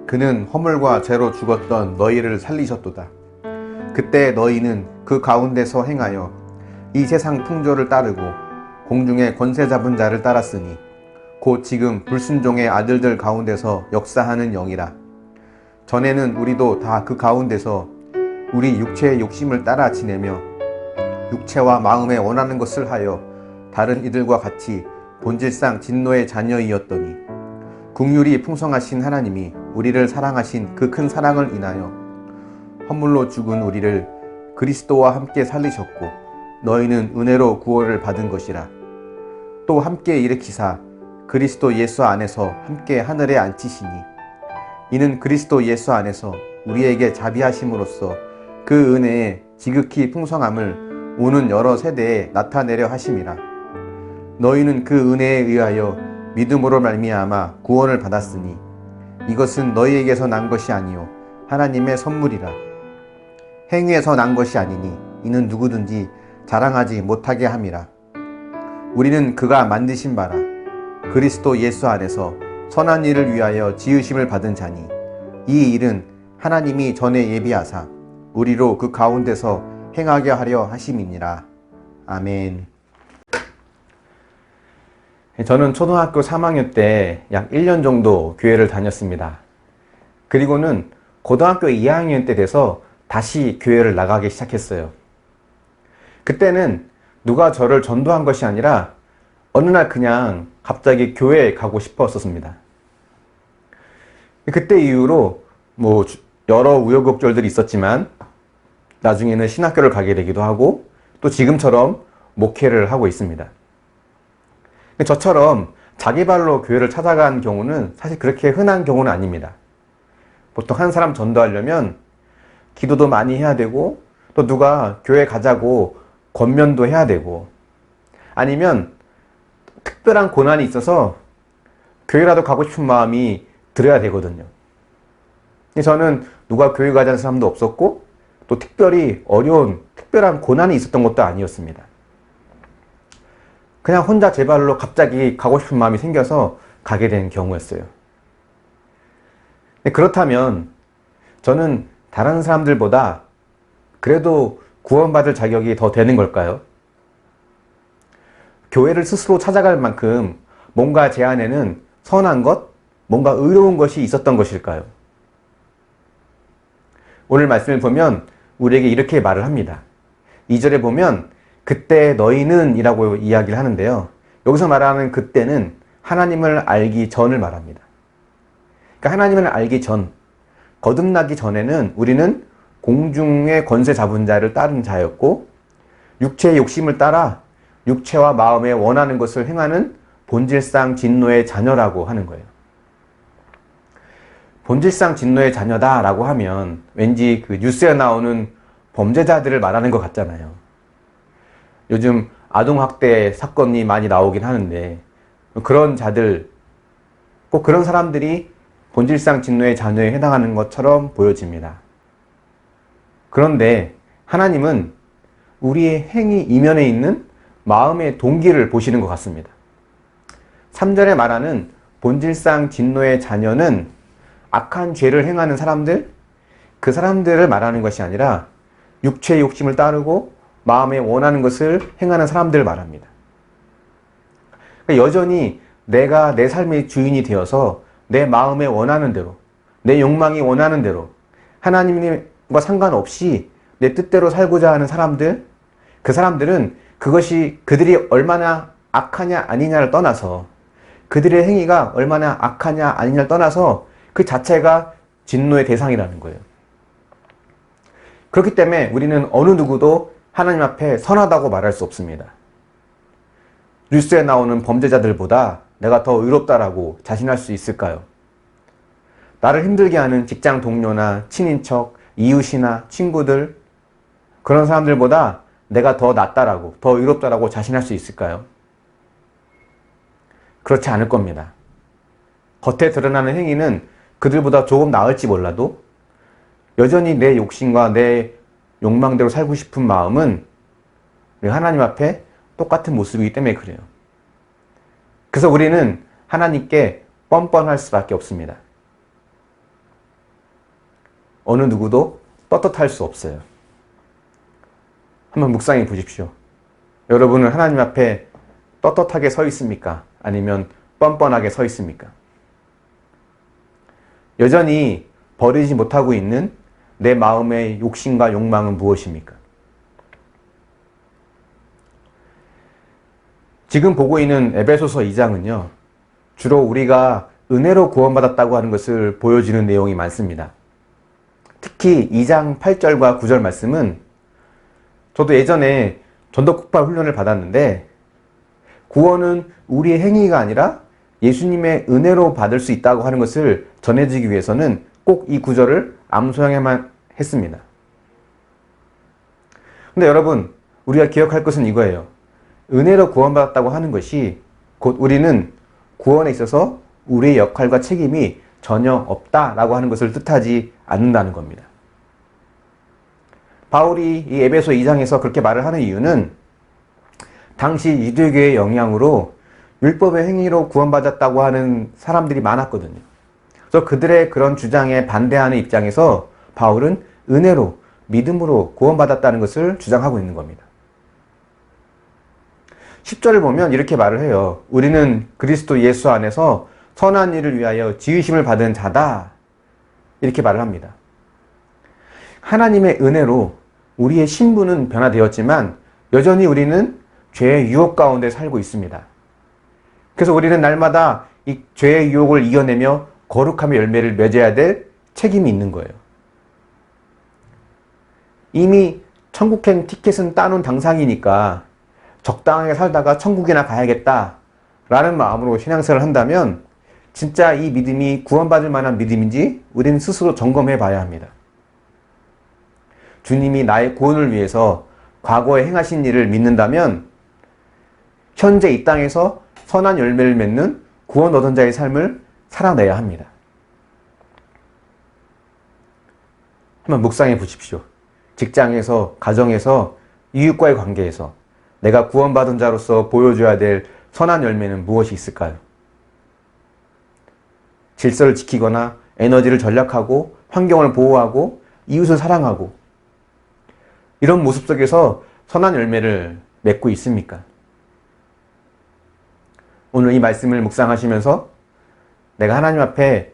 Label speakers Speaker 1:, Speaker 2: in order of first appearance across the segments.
Speaker 1: 그는 허물과 죄로 죽었던 너희를 살리셨도다. 그때 너희는 그 가운데서 행하여 이 세상 풍조를 따르고 공중의 권세 잡은 자를 따랐으니 곧 지금 불순종의 아들들 가운데서 역사하는 영이라. 전에는 우리도 다 그 가운데서 우리 육체의 욕심을 따라 지내며 육체와 마음에 원하는 것을 하여 다른 이들과 같이 본질상 진노의 자녀이었더니 긍휼이 풍성하신 하나님이 우리를 사랑하신 그 큰 사랑을 인하여 허물로 죽은 우리를 그리스도와 함께 살리셨고 너희는 은혜로 구원을 받은 것이라. 또 함께 일으키사 그리스도 예수 안에서 함께 하늘에 앉히시니 이는 그리스도 예수 안에서 우리에게 자비하심으로써 그 은혜의 지극히 풍성함을 오는 여러 세대에 나타내려 하심이라. 너희는 그 은혜에 의하여 믿음으로 말미암아 구원을 받았으니 이것은 너희에게서 난 것이 아니요 하나님의 선물이라. 행위에서 난 것이 아니니 이는 누구든지 자랑하지 못하게 함이라. 우리는 그가 만드신 바라 그리스도 예수 안에서 선한 일을 위하여 지으심을 받은 자니 이 일은 하나님이 전에 예비하사 우리로 그 가운데서 행하게 하려 하심이니라. 아멘. 저는 초등학교 3학년 때 약 1년 정도 교회를 다녔습니다. 그리고는 고등학교 2학년 때 돼서 다시 교회를 나가기 시작했어요. 그때는 누가 저를 전도한 것이 아니라 어느 날 그냥 갑자기 교회에 가고 싶었었습니다. 그때 이후로 여러 우여곡절들이 있었지만 나중에는 신학교를 가게 되기도 하고 또 지금처럼 목회를 하고 있습니다. 저처럼 자기 발로 교회를 찾아간 경우는 사실 그렇게 흔한 경우는 아닙니다. 보통 한 사람 전도하려면 기도도 많이 해야 되고 또 누가 교회 가자고 권면도 해야 되고 아니면 특별한 고난이 있어서 교회라도 가고 싶은 마음이 들어야 되거든요. 저는 누가 교회 가자는 사람도 없었고 또 특별히 어려운 특별한 고난이 있었던 것도 아니었습니다. 그냥 혼자 제 발로 갑자기 가고 싶은 마음이 생겨서 가게 된 경우였어요. 그렇다면 저는 다른 사람들보다 그래도 구원받을 자격이 더 되는 걸까요? 교회를 스스로 찾아갈 만큼 뭔가 제 안에는 선한 것, 뭔가 의로운 것이 있었던 것일까요? 오늘 말씀을 보면 우리에게 이렇게 말을 합니다. 2절에 보면 그때 너희는 이라고 이야기를 하는데요. 여기서 말하는 그때는 하나님을 알기 전을 말합니다. 그러니까 하나님을 알기 전, 거듭나기 전에는 우리는 공중의 권세 잡은 자를 따른 자였고 육체의 욕심을 따라 육체와 마음에 원하는 것을 행하는 본질상 진노의 자녀라고 하는 거예요. 본질상 진노의 자녀다라고 하면 왠지 그 뉴스에 나오는 범죄자들을 말하는 것 같잖아요. 요즘 아동학대 사건이 많이 나오긴 하는데 그런 자들, 꼭 그런 사람들이 본질상 진노의 자녀에 해당하는 것처럼 보여집니다. 그런데 하나님은 우리의 행위 이면에 있는 마음의 동기를 보시는 것 같습니다. 3절에 말하는 본질상 진노의 자녀는 악한 죄를 행하는 사람들, 그 사람들을 말하는 것이 아니라 육체의 욕심을 따르고 마음에 원하는 것을 행하는 사람들을 말합니다. 여전히 내가 내 삶의 주인이 되어서 내 마음에 원하는 대로, 내 욕망이 원하는 대로 하나님과 상관없이 내 뜻대로 살고자 하는 사람들, 그 사람들은 그것이 그들이 얼마나 악하냐 아니냐를 떠나서 그들의 행위가 얼마나 악하냐 아니냐를 떠나서 그 자체가 진노의 대상이라는 거예요. 그렇기 때문에 우리는 어느 누구도 하나님 앞에 선하다고 말할 수 없습니다. 뉴스에 나오는 범죄자들보다 내가 더 의롭다라고 자신할 수 있을까요? 나를 힘들게 하는 직장 동료나 친인척, 이웃이나 친구들, 그런 사람들보다 내가 더 낫다라고, 더 의롭다라고 자신할 수 있을까요? 그렇지 않을 겁니다. 겉에 드러나는 행위는 그들보다 조금 나을지 몰라도 여전히 내 욕심과 내 욕망대로 살고 싶은 마음은 하나님 앞에 똑같은 모습이기 때문에 그래요. 그래서 우리는 하나님께 뻔뻔할 수밖에 없습니다. 어느 누구도 떳떳할 수 없어요. 한번 묵상해 보십시오. 여러분은 하나님 앞에 떳떳하게 서 있습니까? 아니면 뻔뻔하게 서 있습니까? 여전히 버리지 못하고 있는 내 마음의 욕심과 욕망은 무엇입니까? 지금 보고 있는 에베소서 2장은요, 주로 우리가 은혜로 구원받았다고 하는 것을 보여주는 내용이 많습니다. 특히 2장 8절과 9절 말씀은 저도 예전에 전도폭발 훈련을 받았는데 구원은 우리의 행위가 아니라 예수님의 은혜로 받을 수 있다고 하는 것을 전해주기 위해서는 꼭 이 구절을 암송해야만 했습니다. 근데 여러분, 우리가 기억할 것은 이거예요. 은혜로 구원받았다고 하는 것이 곧 우리는 구원에 있어서 우리의 역할과 책임이 전혀 없다라고 하는 것을 뜻하지 않는다는 겁니다. 바울이 이 에베소 2장에서 그렇게 말을 하는 이유는 당시 유대교의 영향으로 율법의 행위로 구원받았다고 하는 사람들이 많았거든요. 그래서 그들의 그런 주장에 반대하는 입장에서 바울은 은혜로, 믿음으로 구원받았다는 것을 주장하고 있는 겁니다. 10절을 보면 이렇게 말을 해요. 우리는 그리스도 예수 안에서 선한 일을 위하여 지으심을 받은 자다. 이렇게 말을 합니다. 하나님의 은혜로 우리의 신분은 변화되었지만 여전히 우리는 죄의 유혹 가운데 살고 있습니다. 그래서 우리는 날마다 이 죄의 유혹을 이겨내며 거룩함의 열매를 맺어야 될 책임이 있는 거예요. 이미 천국행 티켓은 따놓은 당상이니까 적당하게 살다가 천국이나 가야겠다라는 마음으로 신앙생활을 한다면 진짜 이 믿음이 구원받을 만한 믿음인지 우리는 스스로 점검해 봐야 합니다. 주님이 나의 구원을 위해서 과거에 행하신 일을 믿는다면 현재 이 땅에서 선한 열매를 맺는 구원 얻은 자의 삶을 살아내야 합니다. 한번 묵상해 보십시오. 직장에서, 가정에서, 이웃과의 관계에서 내가 구원받은 자로서 보여줘야 될 선한 열매는 무엇이 있을까요? 질서를 지키거나 에너지를 절약하고 환경을 보호하고 이웃을 사랑하고 이런 모습 속에서 선한 열매를 맺고 있습니까? 오늘 이 말씀을 묵상하시면서 내가 하나님 앞에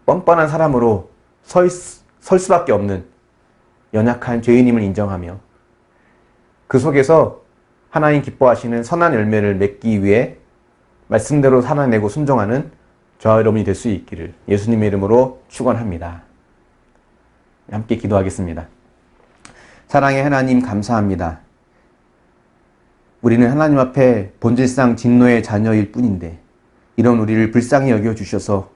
Speaker 1: 뻔뻔한 사람으로 설 수밖에 없는 연약한 죄인임을 인정하며 그 속에서 하나님 기뻐하시는 선한 열매를 맺기 위해 말씀대로 살아내고 순종하는 저와 여러분이 될 수 있기를 예수님의 이름으로 축원합니다. 함께 기도하겠습니다. 사랑의 하나님 감사합니다. 우리는 하나님 앞에 본질상 진노의 자녀일 뿐인데 이런 우리를 불쌍히 여겨주셔서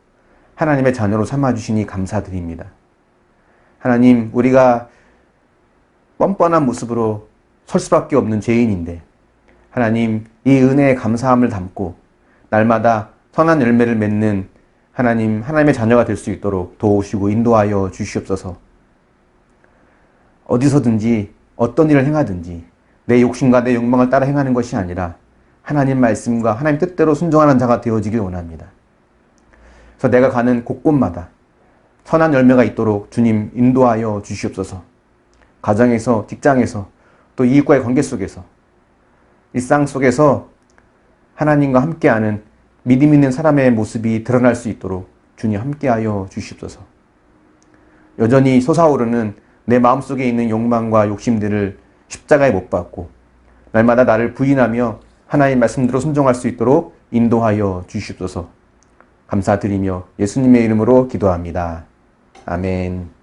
Speaker 1: 하나님의 자녀로 삼아주시니 감사드립니다. 하나님, 우리가 뻔뻔한 모습으로 설 수밖에 없는 죄인인데 하나님, 이 은혜의 감사함을 담고 날마다 선한 열매를 맺는 하나님의 자녀가 될 수 있도록 도우시고 인도하여 주시옵소서. 어디서든지 어떤 일을 행하든지 내 욕심과 내 욕망을 따라 행하는 것이 아니라 하나님 말씀과 하나님 뜻대로 순종하는 자가 되어지길 원합니다. 그래서 내가 가는 곳곳마다 선한 열매가 있도록 주님 인도하여 주시옵소서. 가정에서, 직장에서, 또 이웃과의 관계 속에서, 일상 속에서 하나님과 함께하는 믿음 있는 사람의 모습이 드러날 수 있도록 주님 함께하여 주시옵소서. 여전히 솟아오르는 내 마음속에 있는 욕망과 욕심들을 십자가에 못 박고 날마다 나를 부인하며 하나님 말씀대로 순종할 수 있도록 인도하여 주시옵소서. 감사드리며 예수님의 이름으로 기도합니다. 아멘.